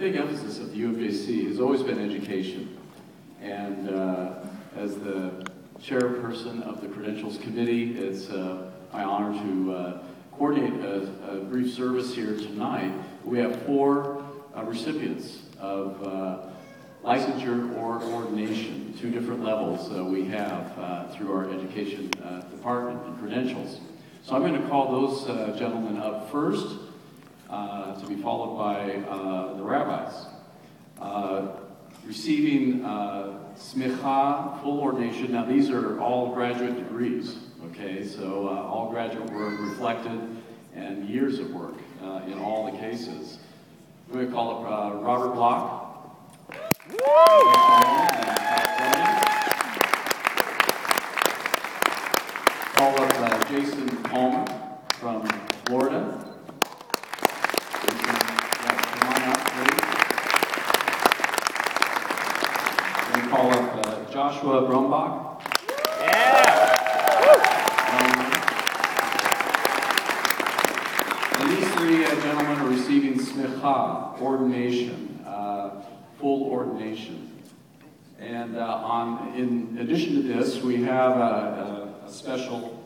big emphasis of the UMJC has always been education. And as the chairperson of the Credentials Committee, it's my honor to coordinate a brief service here tonight. We have 4 recipients of licensure or ordination, 2 different levels we have through our education department and credentials. So I'm going to call those gentlemen up first, to be followed by the rabbis. Receiving Smicha, full ordination. Now these are all graduate degrees, okay? So all graduate work reflected and years of work in all the cases. We're going to call up Robert Bloch. Call up Jason Palmer from Florida. Call up Joshua Brumbach. Yeah! And these 3 gentlemen are receiving Smicha, ordination, full ordination. And in addition to this, we have a special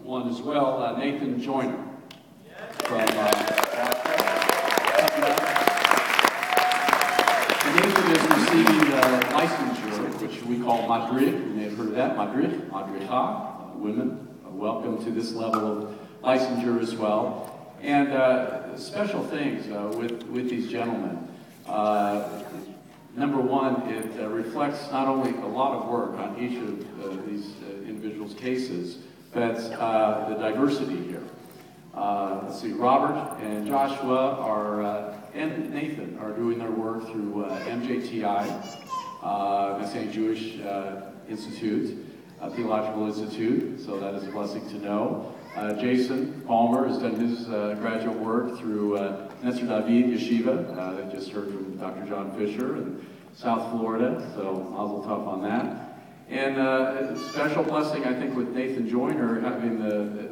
one as well, Nathan Joyner from Nathan is receiving licensure, which we call madrich. You may have heard of that, madrich, madricha. Women are welcome to this level of licensure as well. And special things with these gentlemen. Number one, it reflects not only a lot of work on each of these individuals' cases, but the diversity here. Let's see, Robert and Joshua and Nathan are doing their work through MJTI, Messianic Jewish Institute, Theological Institute, so that is a blessing to know. Jason Palmer has done his graduate work through Netzer David Yeshiva. I just heard from Dr. John Fisher in South Florida, so mazel tov on that. And a special blessing, I think, with Nathan Joyner having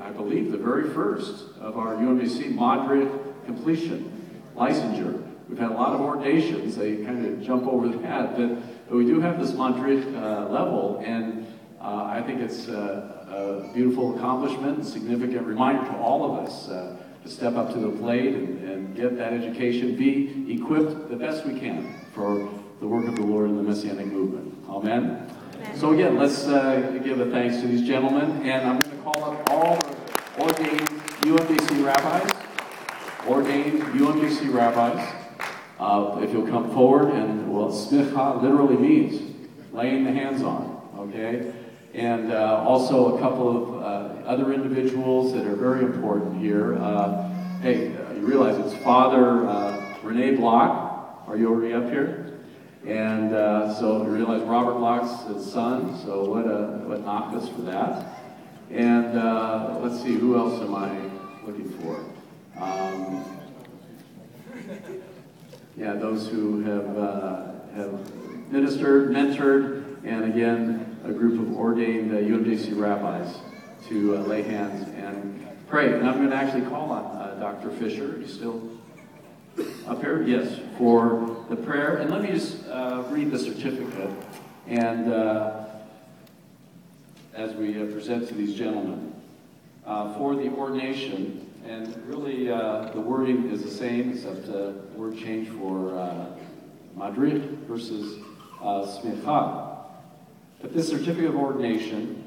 I believe, the very first of our UMJC Madrid completion licensure. We've had a lot of ordinations, they kind of jump over that, but we do have this Madrid level, and I think it's a beautiful accomplishment, a significant reminder to all of us to step up to the plate and get that education, be equipped the best we can for the work of the Lord in the Messianic movement. Amen? So again, let's give a thanks to these gentlemen, and I'm going to call up all the ordained UMJC rabbis. Ordained UMJC rabbis. If you'll come forward, and well, smicha literally means laying the hands on, okay? And also a couple of other individuals that are very important here. Hey, you realize it's Father Rene Bloch. Are you already up here? And so you realize Robert Bloch's his son, so what nachas for that. And let's see, who else am I looking for? Yeah, those who have ministered, mentored, and again, a group of ordained UMJC rabbis to lay hands and pray. And I'm going to actually call on Dr. Fisher. Are you still up here? Yes, for the prayer. And let me just read the certificate. And as we present to these gentlemen, for the ordination, and really the wording is the same, except the word change for Madrid versus Smicha. But this certificate of ordination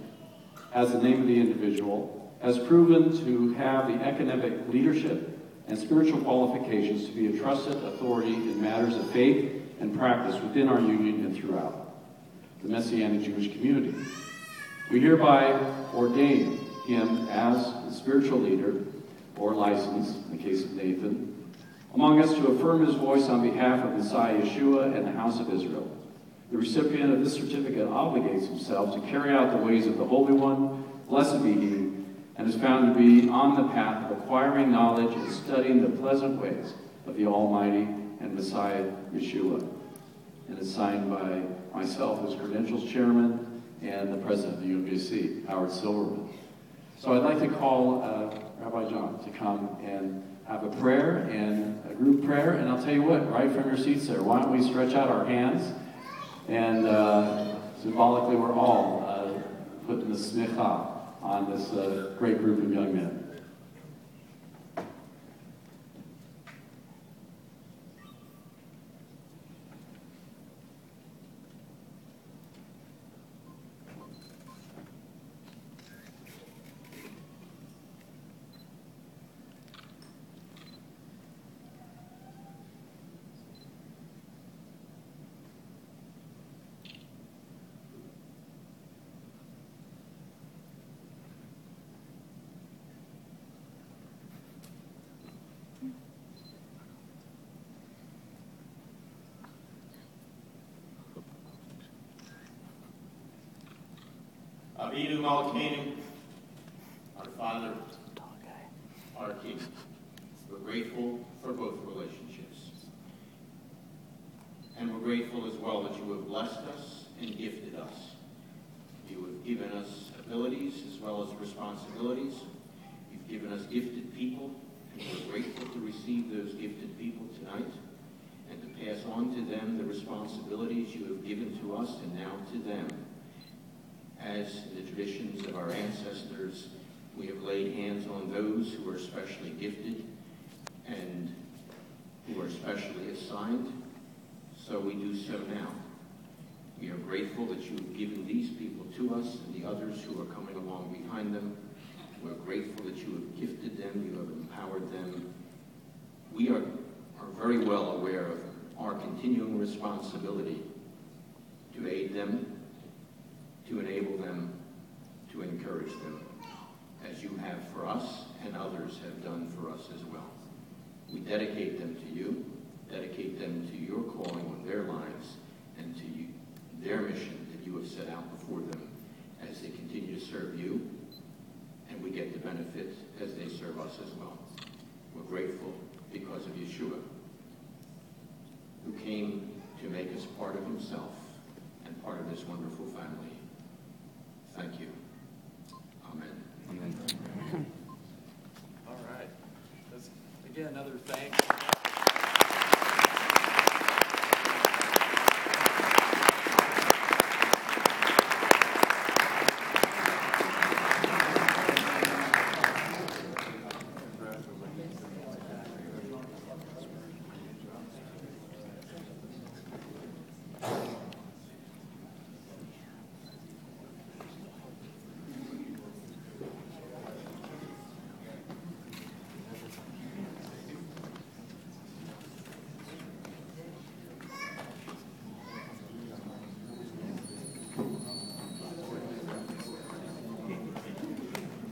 has the name of the individual, has proven to have the academic leadership and spiritual qualifications to be a trusted authority in matters of faith and practice within our union and throughout the Messianic Jewish community. We hereby ordain him as the spiritual leader, or license, in the case of Nathan, among us to affirm his voice on behalf of Messiah Yeshua and the house of Israel. The recipient of this certificate obligates himself to carry out the ways of the Holy One, blessed be he, and is found to be on the path of acquiring knowledge and studying the pleasant ways of the Almighty and Messiah Yeshua. And is signed by myself as Credentials Chairman and the President of the UMJC, Howard Silverman. So I'd like to call Rabbi John to come and have a prayer and a group prayer. And I'll tell you what, right from your seats there, why don't we stretch out our hands, and symbolically we're all putting the Smicha on this great group of young men. Avinu Malkeinu, our Father, our King. We're grateful for both relationships. And we're grateful as well that you have blessed us and gifted us. You have given us abilities as well as responsibilities. You've given us gifted people, and we're grateful to receive those gifted people tonight and to pass on to them the responsibilities you have given to us and now to them. As in the traditions of our ancestors, we have laid hands on those who are especially gifted and who are specially assigned, so we do so now. We are grateful that you have given these people to us and the others who are coming along behind them. We're grateful that you have gifted them, you have empowered them. We are very well aware of our continuing responsibility to aid them, to enable them, to encourage them, as you have for us and others have done for us as well. We dedicate them to you, dedicate them to your calling on their lives and to you, their mission that you have set out before them as they continue to serve you, and we get the benefit as they serve us as well. We're grateful because of Yeshua, who came to make us part of himself and part of this wonderful family. Thank you. Amen. Amen. All right. Let's, again, another thanks.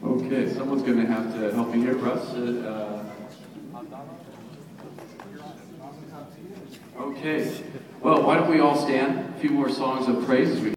Okay, someone's going to have to help me here, Russ. Okay, well, why don't we all stand? A few more songs of praise as we